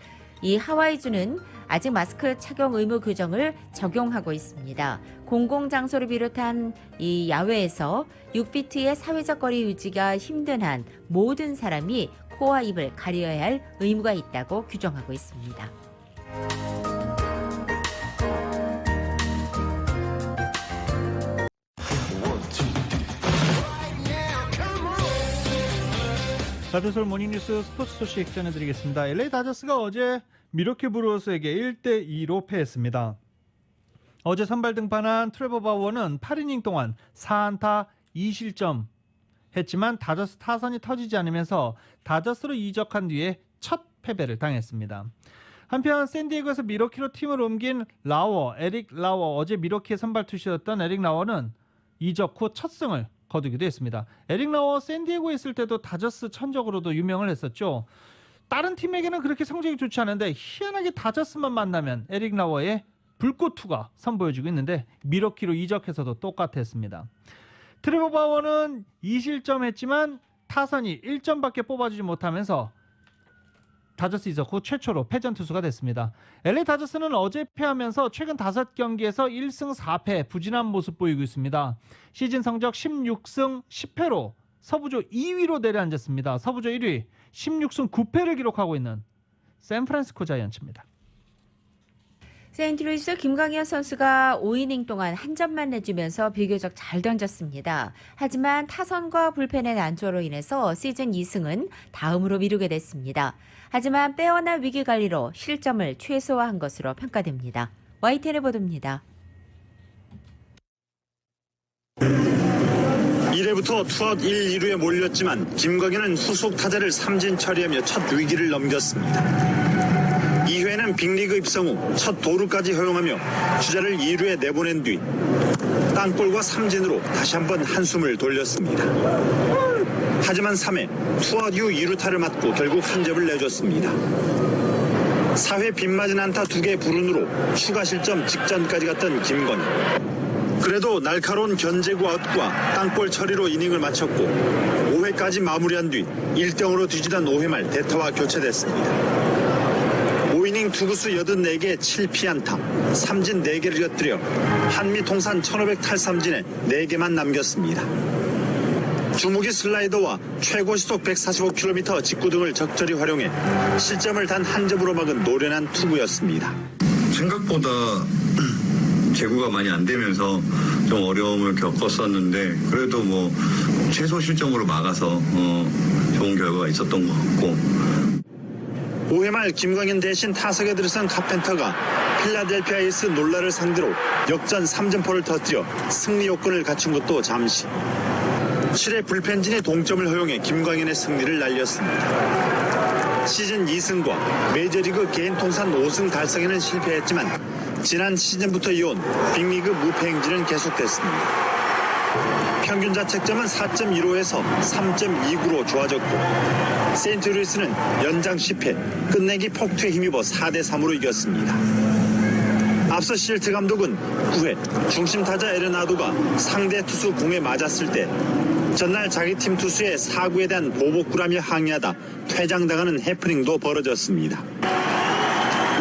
이 하와이주는 아직 마스크 착용 의무 규정을 적용하고 있습니다. 공공장소를 비롯한 이 야외에서 6피트의 사회적 거리 유지가 힘든 한 모든 사람이 코와 입을 가려야 할 의무가 있다고 규정하고 있습니다. 다드솔 모닝뉴스 스포츠 소식 전해드리겠습니다. LA 다저스가 어제 미러키 브루어스에게 1대2로 패했습니다. 어제 선발 등판한 트레버 바우어는 8이닝 동안 4안타 2실점 했지만 다저스 타선이 터지지 않으면서 다저스로 이적한 뒤에 첫 패배를 당했습니다. 한편 샌디에고에서 미러키로 팀을 옮긴 에릭 라워, 어제 미러키의 선발 투수였던 에릭 라워는 이적 후 첫 승을 거두기도 했습니다. 에릭 라워 샌디에고에 있을 때도 다저스 천적으로도 유명을 했었죠. 다른 팀에게는 그렇게 성적이 좋지 않은데 희한하게 다저스만 만나면 에릭 라워의 불꽃투가 선보여주고 있는데 미러키로 이적해서도 똑같았습니다. 트레버 바워는 2실점 했지만 타선이 1점밖에 뽑아주지 못하면서 다저스 이적 후 최초로 패전 투수가 됐습니다. LA 다저스는 어제 패하면서 최근 5경기에서 1승 4패 부진한 모습 보이고 있습니다. 시즌 성적 16승 10패로 서부조 2위로 내려앉았습니다. 서부조 1위 16승 9패를 기록하고 있는 샌프란시스코 자이언츠입니다. 세인트루이스 김광현 선수가 5이닝 동안 한 점만 내주면서 비교적 잘 던졌습니다. 하지만 타선과 불펜의 난조로 인해서 시즌 2승은 다음으로 미루게 됐습니다. 하지만 빼어난 위기 관리로 실점을 최소화한 것으로 평가됩니다. YTN의 보도입니다. 1회부터 투아웃 1, 2루에 몰렸지만 김광현은 후속 타자를 삼진 처리하며 첫 위기를 넘겼습니다. 2회는 빅리그 입성 후 첫 도루까지 허용하며 주자를 2루에 내보낸 뒤 땅볼과 삼진으로 다시 한번 한숨을 돌렸습니다. 하지만 3회 투아웃 이후 2루타를 맞고 결국 한 점을 내줬습니다. 4회 빗맞은 안타 2개 불운으로 추가 실점 직전까지 갔던 김광현. 그래도 날카로운 견제구 아웃과 땅볼 처리로 이닝을 마쳤고 5회까지 마무리한 뒤 1대0으로 뒤지던 5회 말 대타와 교체됐습니다. 5이닝 투구수 84개 7피안타, 삼진 4개를 곁들여 한미 통산 1500 탈삼진에 4개만 남겼습니다. 주무기 슬라이더와 최고 시속 145km 직구 등을 적절히 활용해 실점을 단 한 점으로 막은 노련한 투구였습니다. 생각보다 제구가 많이 안 되면서 좀 어려움을 겪었었는데 그래도 뭐 최소 실점으로 막아서 좋은 결과가 있었던 것 같고 5회 말 김광현 대신 타석에 들어선 카펜터가 필라델피아 에이스 놀라를 상대로 역전 3점포를 터뜨려 승리 요건을 갖춘 것도 잠시. 7회 불펜진이 동점을 허용해 김광현의 승리를 날렸습니다. 시즌 2승과 메이저리그 개인 통산 5승 달성에는 실패했지만 지난 시즌부터 이어온 빅리그 무패 행진은 계속됐습니다. 평균 자책점은 4.15에서 3.29로 좋아졌고 세인트루이스는 연장 10회 끝내기 폭투에 힘입어 4대3으로 이겼습니다. 앞서 실트 감독은 9회 중심 타자 에르나도가 상대 투수 공에 맞았을 때 전날 자기 팀 투수의 사구에 대한 보복구라며 항의하다 퇴장당하는 해프닝도 벌어졌습니다.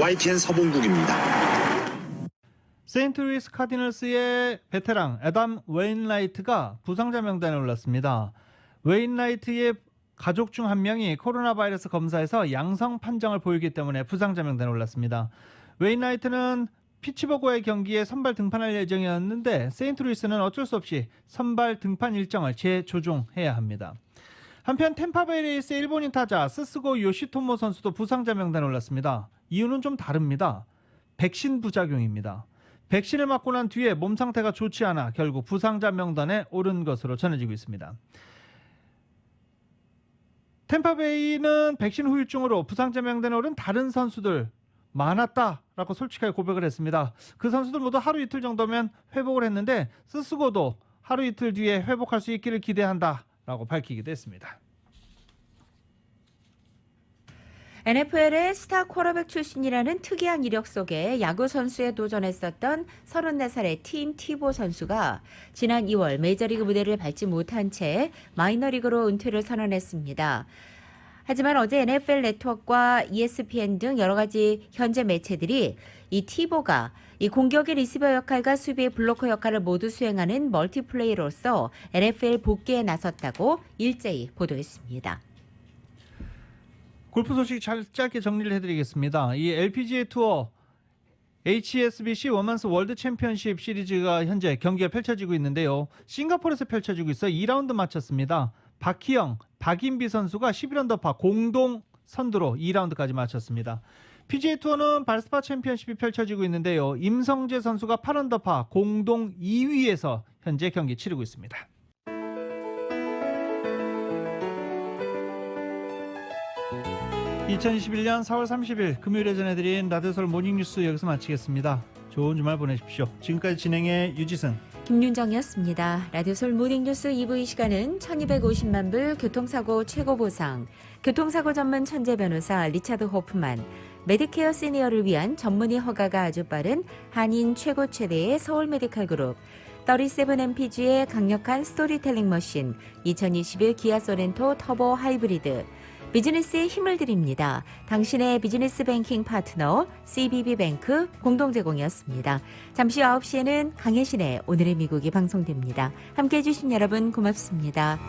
YTN 서봉국입니다. 세인트루이스 카디널스의 베테랑 애덤 웨인라이트가 부상자 명단에 올랐습니다. 웨인라이트의 가족 중 한 명이 코로나 바이러스 검사에서 양성 판정을 보이기 때문에 부상자 명단에 올랐습니다. 웨인라이트는 피츠버그와의 경기에 선발 등판할 예정이었는데 세인트루이스는 어쩔 수 없이 선발 등판 일정을 재조정해야 합니다. 한편 템파베이 레이스의 일본인 타자 스스고 요시토모 선수도 부상자 명단에 올랐습니다. 이유는 좀 다릅니다. 백신 부작용입니다. 백신을 맞고 난 뒤에 몸 상태가 좋지 않아 결국 부상자 명단에 오른 것으로 전해지고 있습니다. 템파베이는 백신 후유증으로 부상자 명단에 오른 다른 선수들 많았다라고 솔직하게 고백을 했습니다. 그 선수들 모두 하루 이틀 정도면 회복을 했는데 스스고도 하루 이틀 뒤에 회복할 수 있기를 기대한다라고 밝히기도 했습니다. NFL의 스타 쿼터백 출신이라는 특이한 이력 속에 야구 선수에 도전했었던 34살의 팀 티보 선수가 지난 2월 메이저리그 무대를 밟지 못한 채 마이너리그로 은퇴를 선언했습니다. 하지만 어제 NFL 네트워크와 ESPN 등 여러 가지 현재 매체들이 이 티보가 이 공격의 리시버 역할과 수비의 블로커 역할을 모두 수행하는 멀티플레이로서 NFL 복귀에 나섰다고 일제히 보도했습니다. 골프 소식 짧게 정리를 해드리겠습니다. 이 LPGA 투어 HSBC 워먼스 월드 챔피언십 시리즈가 현재 경기가 펼쳐지고 있는데요. 싱가포르에서 펼쳐지고 있어 2라운드 마쳤습니다. 박희영, 박인비 선수가 11언더파 공동 선두로 2라운드까지 마쳤습니다. PGA 투어는 발스파 챔피언십이 펼쳐지고 있는데요. 임성재 선수가 8언더파 공동 2위에서 현재 경기 치르고 있습니다. (2021년 4월 30일) 금요일에 전해드린 라디오서울 모닝뉴스 여기서 마치겠습니다. 좋은 주말 보내십시오. 지금까지 진행의 유지승, 김윤정이었습니다. 라디오서울 모닝뉴스 2부 이 시간은 1250만 불 교통사고 최고보상, 교통사고 전문 천재 변호사 리차드 호프만, 메디케어 시니어를 위한 전문의 허가가 아주 빠른 한인 최고 최대의 서울 메디칼 그룹, 37MPG의 강력한 스토리텔링 머신, 2021 기아 소렌토 터보 하이브리드, 비즈니스에 힘을 드립니다. 당신의 비즈니스 뱅킹 파트너 CBB뱅크 공동제공이었습니다. 잠시 후 9시에는 강혜신의 오늘의 미국이 방송됩니다. 함께해 주신 여러분 고맙습니다.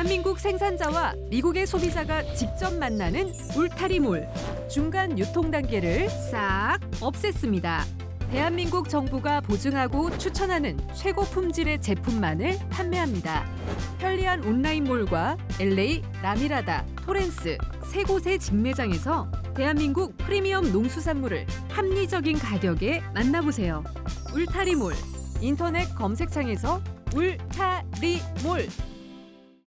대한민국 생산자와 미국의 소비자가 직접 만나는 울타리몰. 중간 유통 단계를 싹 없앴습니다. 대한민국 정부가 보증하고 추천하는 최고 품질의 제품만을 판매합니다. 편리한 온라인몰과 LA, 라미라다, 토렌스 세 곳의 직매장에서 대한민국 프리미엄 농수산물을 합리적인 가격에 만나보세요. 울타리몰. 인터넷 검색창에서 울타리몰